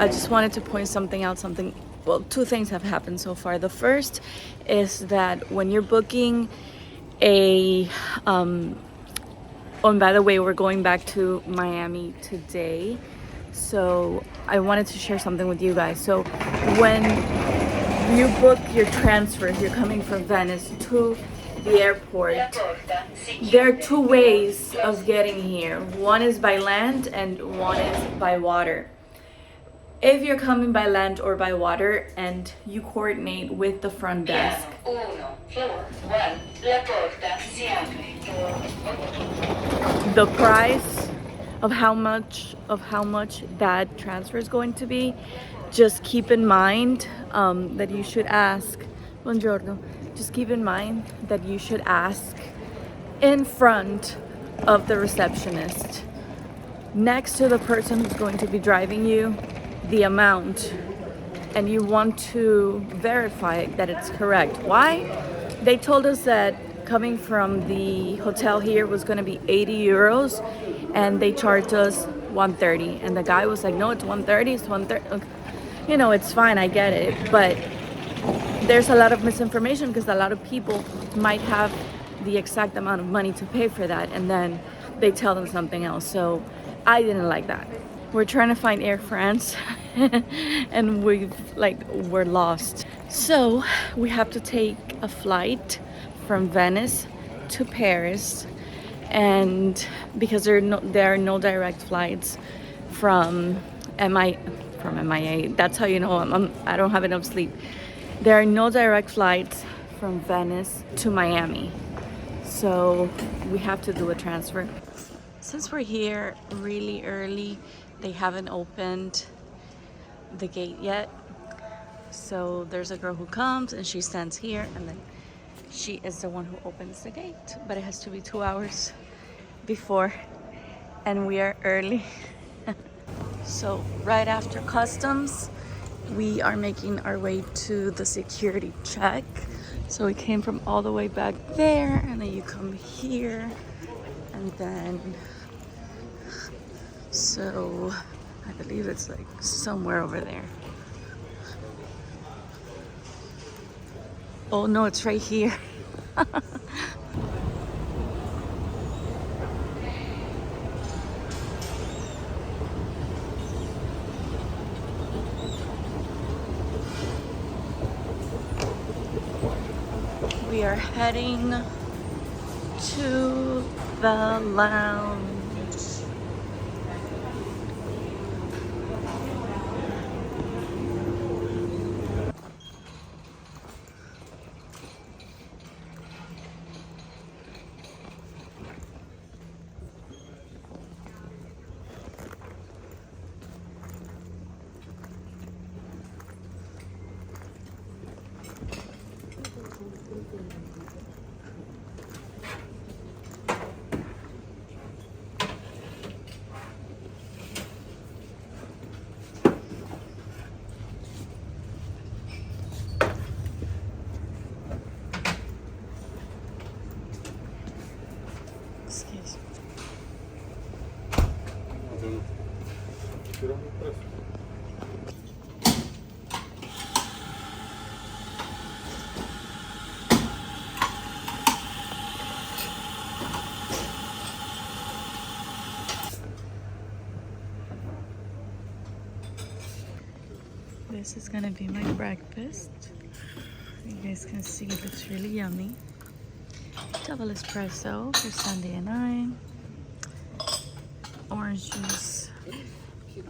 I just wanted to point something out, well, two things have happened so far. The first is that when you're booking a, oh, and by the way, we're going back to Miami today. So I wanted to share something with you guys. So when you book your transfer, if you're coming from Venice to the airport, there are two ways of getting here. One is by land and one is by water. If you're coming by land or by water and you coordinate with the front desk, the price of how much that transfer is going to be, just keep in mind that you should ask. Buongiorno. Just keep in mind that you should ask in front of the receptionist, next to the person who's going to be driving you, the amount, and you want to verify that it's correct. Why? They told us that coming from the hotel here was going to be 80 euros and they charged us 130, and the guy was like, no, it's 130, it's 130. Okay. You know, it's fine, I get it, but there's a lot of misinformation because a lot of people might have the exact amount of money to pay for that and then they tell them something else. So I didn't like that. We're trying to find Air France and we're lost. So we have to take a flight from Venice to Paris, and because there are no direct flights from MIA. That's how you know I don't have enough sleep. There are no direct flights from Venice to Miami. So we have to do a transfer. Since we're here really early, they haven't opened the gate yet. So there's a girl who comes and she stands here and then she is the one who opens the gate. But it has to be 2 hours before and we are early. So right after customs, we are making our way to the security check. So we came from all the way back there and then you come here and then, so I believe it's like somewhere over there. Oh no, it's right here. We are heading to the lounge. Excuse me. This is gonna be my breakfast. You guys can see it looks really yummy. Double espresso for Sunday and I. Orange juice.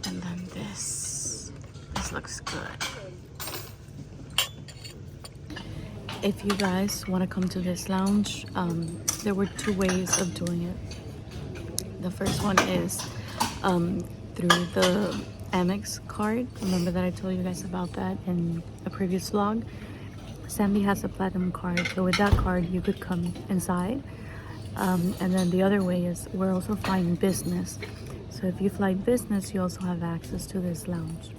And then this. This looks good. If you guys want to come to this lounge, there were two ways of doing it. The first one is through the Amex card. Remember that I told you guys about that in a previous vlog? Sandy has a platinum card, so with that card you could come inside. And then the other way is we're also flying business. So if you fly business, you also have access to this lounge.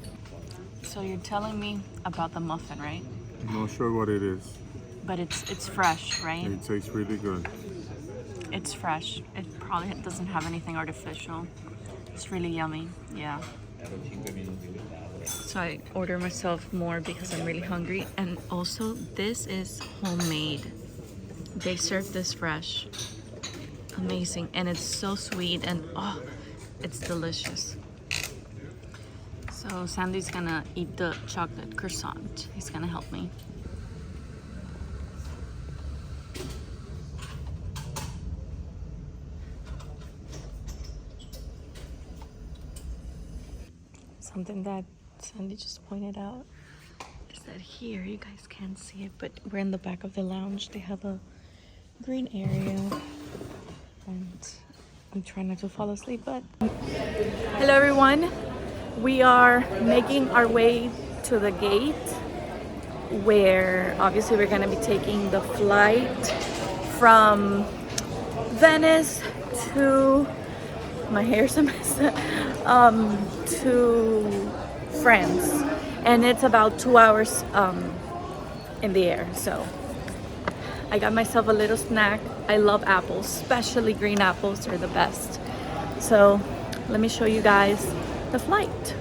So you're telling me about the muffin, right? I'm not sure what it is. But it's fresh, right? It tastes really good. It's fresh. It probably doesn't have anything artificial. It's really yummy, yeah. So I order myself more because I'm really hungry. And also, this is homemade. They serve this fresh. Amazing. And it's so sweet and oh, it's delicious. So Sandy's gonna eat the chocolate croissant. He's gonna help me. Something that Sandy just pointed out is that here, you guys can't see it, but we're in the back of the lounge. They have a green area, and I'm trying not to fall asleep, but... Hello everyone. We are making our way to the gate where obviously we're gonna be taking the flight from Venice to... my hair's a mess. To France, and it's about 2 hours in the air. So I got myself a little snack. I love apples, especially green apples. They're the best. So let me show you guys the flight.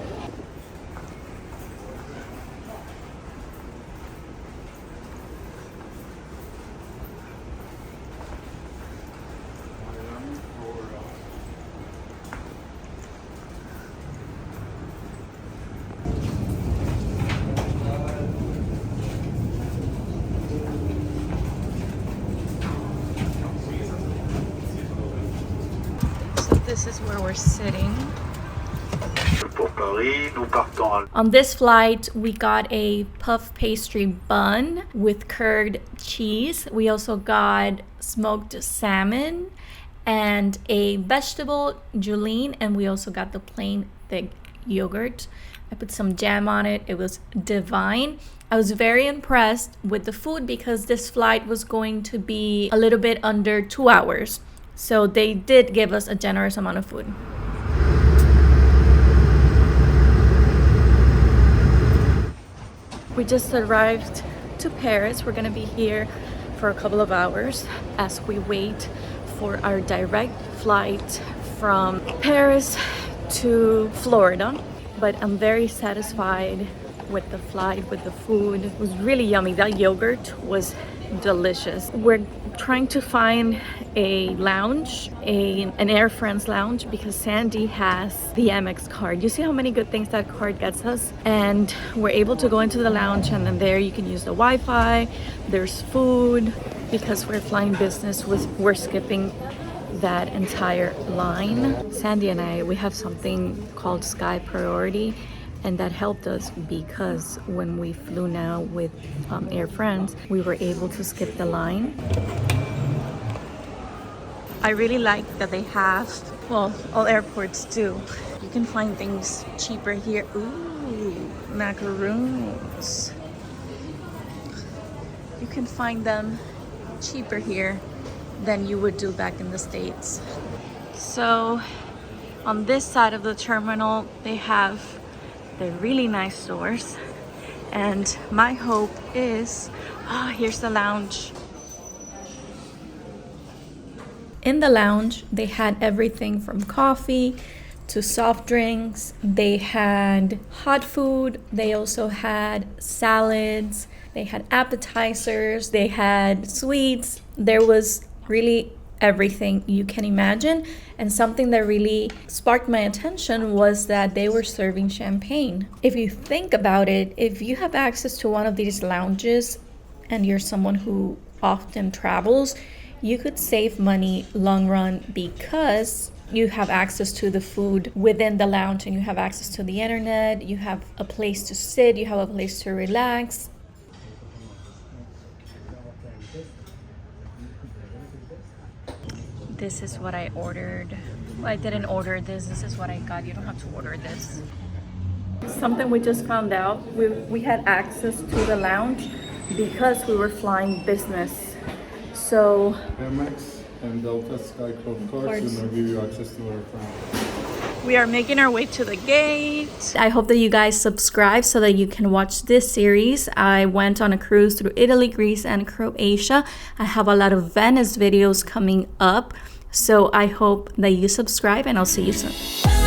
This is where we're sitting. On this flight, we got a puff pastry bun with curd cheese. We also got smoked salmon and a vegetable julienne, and we also got the plain thick yogurt. I put some jam on it. It was divine. I was very impressed with the food because this flight was going to be a little bit under 2 hours. So they did give us a generous amount of food. We just arrived to Paris. We're gonna be here for a couple of hours as we wait for our direct flight from Paris to Florida. But I'm very satisfied with the flight, with the food. It was really yummy. That yogurt was delicious. We're trying to find a lounge, an Air France lounge, because Sandy has the Amex card. You see how many good things that card gets us? And we're able to go into the lounge, and then there you can use the Wi-Fi. There's food. Because we're flying business, we're skipping that entire line. Sandy and I, we have something called Sky Priority, and that helped us because when we flew now with Air France, we were able to skip the line. I really like that they have, well, all airports do. You can find things cheaper here. Ooh, macaroons. You can find them cheaper here than you would do back in the States. So on this side of the terminal, they have the really nice stores, and my hope is here's the lounge. In the lounge, they had everything from coffee to soft drinks. They had hot food. They also had salads. They had appetizers. They had sweets. There was really everything you can imagine. And something that really sparked my attention was that they were serving champagne. If you think about it, if you have access to one of these lounges and you're someone who often travels, you could save money long run because you have access to the food within the lounge, and you have access to the internet, you have a place to sit, you have a place to relax. This is what I ordered. Well, I didn't order this. This is what I got. You don't have to order this. Something we just found out. We had access to the lounge because we were flying business. So Amex and Delta Sky Club cards, and they'll give you access to our account. we are making our way to the gate. I hope that you guys subscribe so that you can watch this series. I went on a cruise through Italy, Greece, and Croatia. I have a lot of Venice videos coming up. So I hope that you subscribe, and I'll see you soon.